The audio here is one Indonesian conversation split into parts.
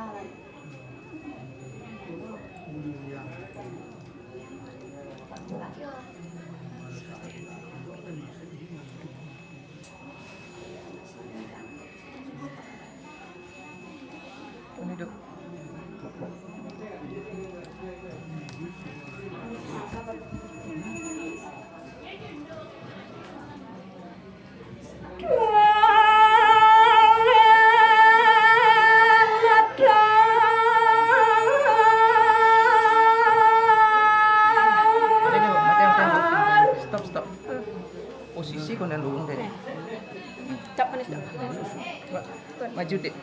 Alan. Duduk. Stop. Posisi kau yang dulu deh. Cap manis dah. Maju deh.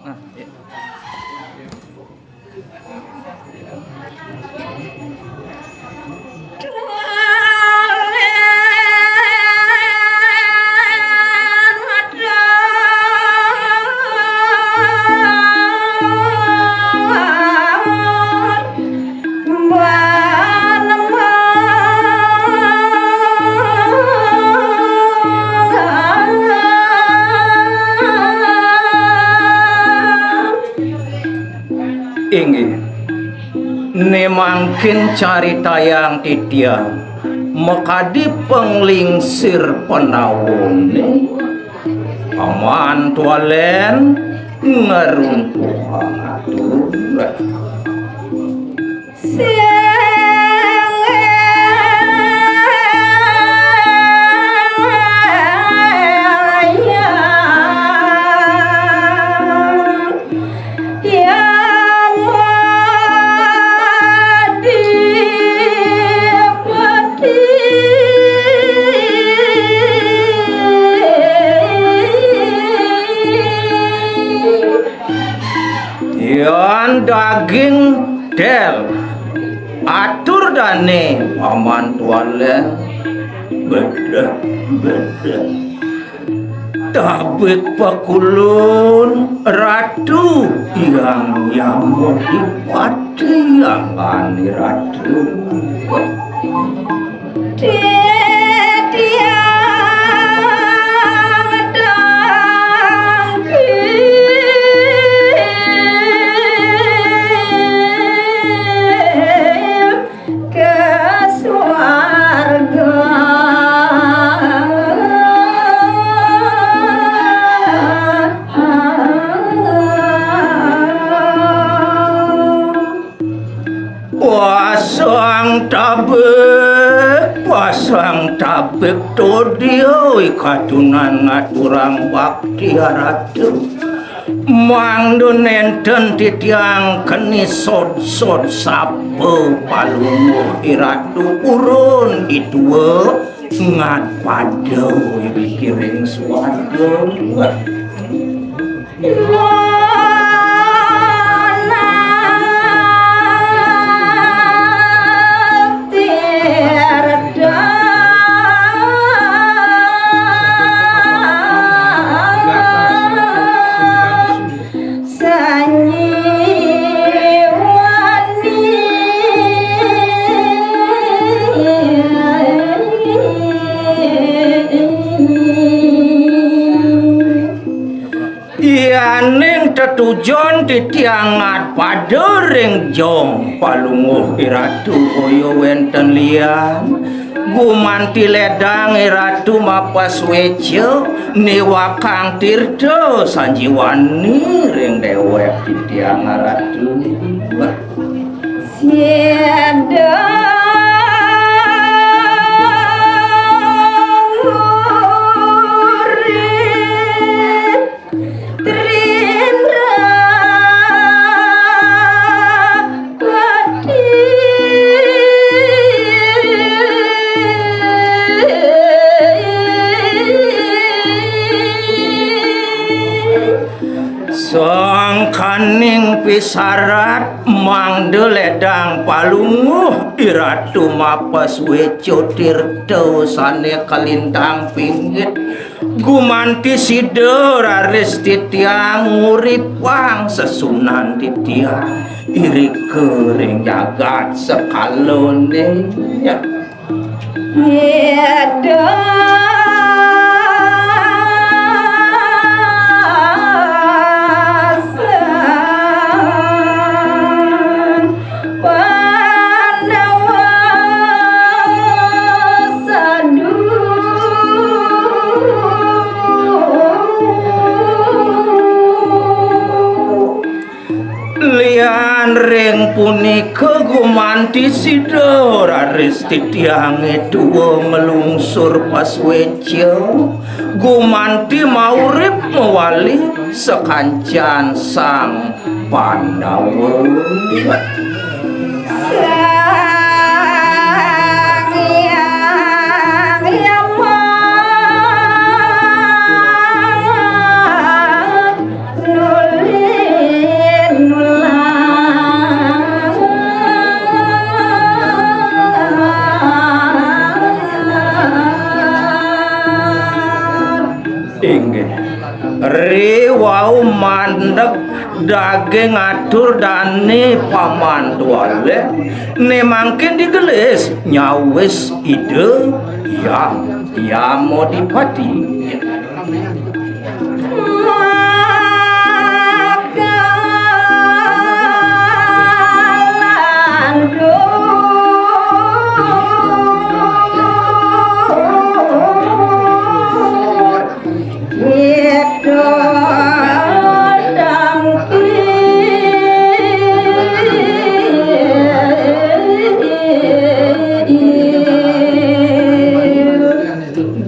Nah, ya. Inggih nemangkin cari tayang titiang mekadi penglingsir penawone aman tualen ngeruntuhan atur yan daging del atur dane paman tuale beda tabik pakulun ratu yang mau dipati yang ani ratu pasang tabek todioi kadunan ngaturang bakti ratu mangdon enten titiang keni sod sape palunguh iratu urun itu ngat padoi pikiring swarga yaning tetujon titiangat padering jong palunguh iratu kaya wenten liyan gumanti ledang iratu mapas wejo niwakang tirdo sanjiwani ring dewek titiang ratu sieda sangkaning pisarat mangde ledang palunguh iratu mapas weco tirto sane kalintang pinggit gumanti sido raris titiang nguripang sesunan titiang iri kering jagat sekalone ya lan ring punika gumanti sida raris titiange duwa ngelungsur pas wejo gumanti maurip mewali sekancan sang Pandawa. Riwau mandek daging atur dane paman tuale ne mangkin digelis nyawis ide ya mau dipati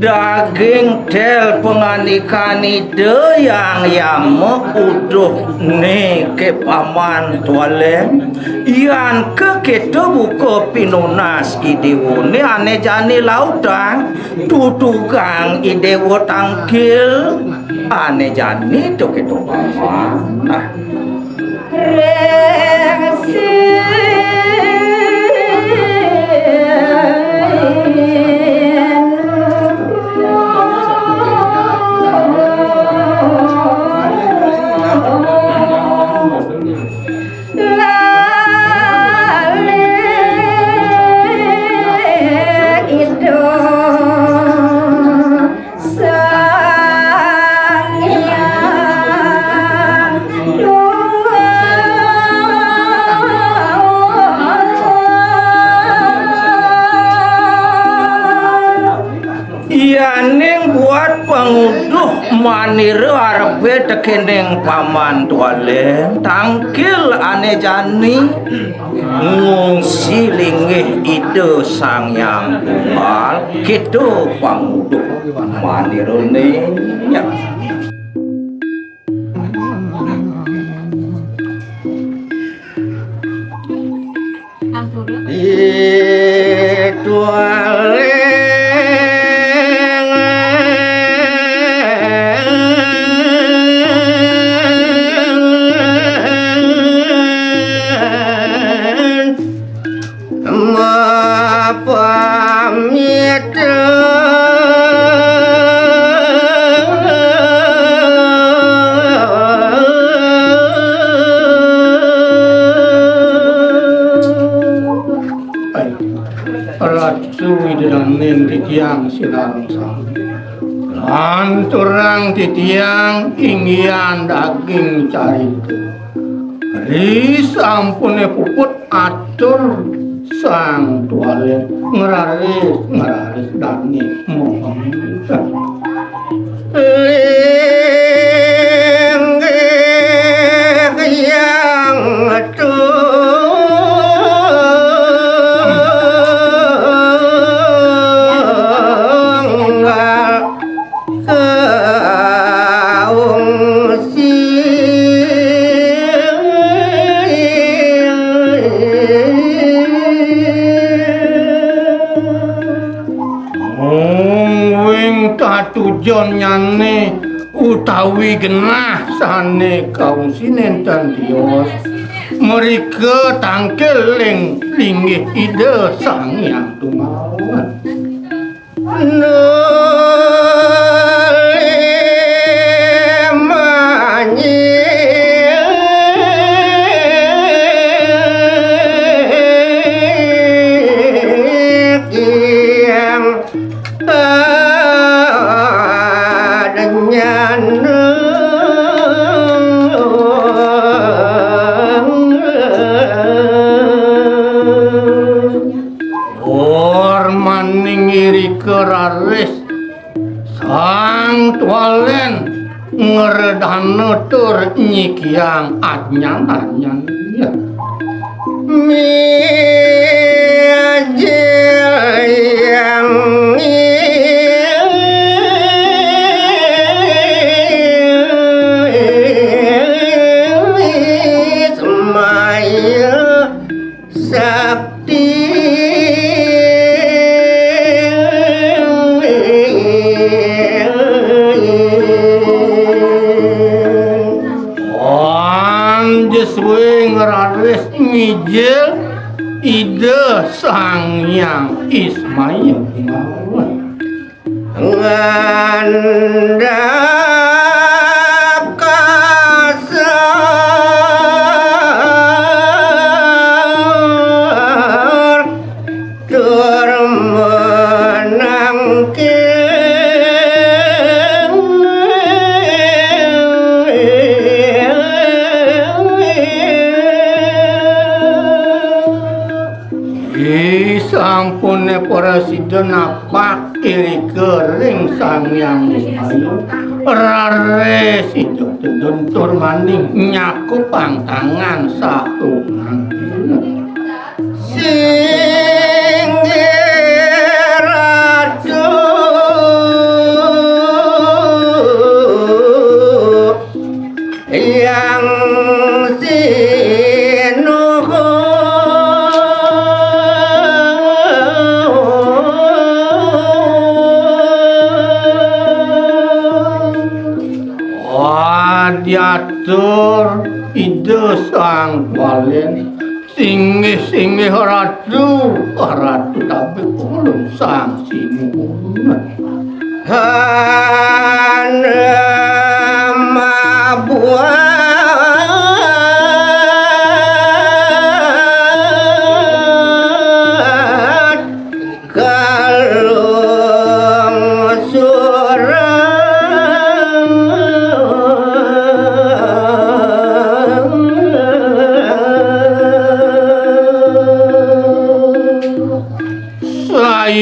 daging tel penganikan ide yang yama uduh ne ke paman tualen yang ke kita buka pinunas idewo ne ane jani lautan tutugang idewo tangkil ane jani to kita paman nah yaning buat penguduh maniru arepe tekeneng paman tualen tangkil ane jani ngungsi linggih ide sang yang tunggal gitu penguduh maniru ne ya. Titiang sinarungsang lanturang titiang inggian daging caritu ris ampune puput atur sang tuale ngeraris daging mohon yang atur tujuan nyane utawi genah sane kaum sinenten Dios mereka tangkel linggih ide sang yang tumawan keraris sang tualen ngeredana tur nyikiang anyan ya Mijil ide sang yang Ismail nganda kasar termenangke sampune para sidenapak iri kering sang yang Ismail rare sido tentur maning nyakup pangtangan satu sing ratu yang diatur ide sang balen singih ratu tapi ulun sang sinuhun hana mabuat kalung surah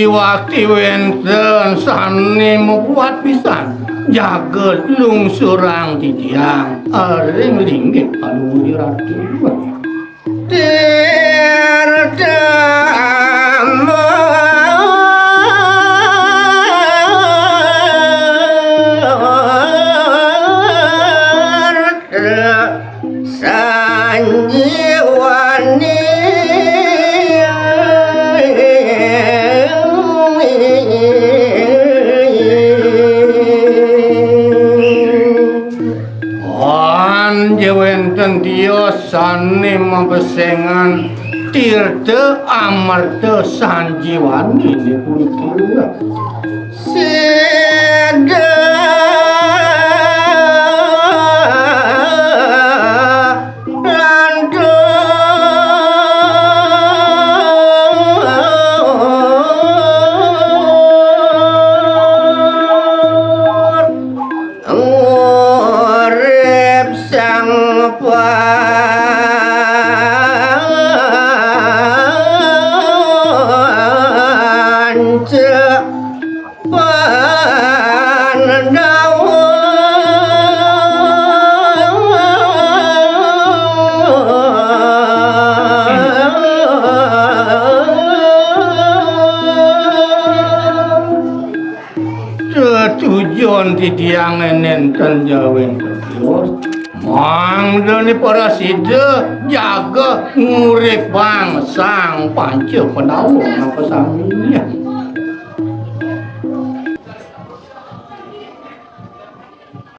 waktu wenten sani membuat pisan jaga lungsurang di tiang aring linggit palu ratu sanjiwani wenten dia sani membesengan tirta amarta sanjiwani di kultura seda tujuan di tiang nenten jawin terus mangdani para sida jaga ngurip bang sang panca penawung apa saminya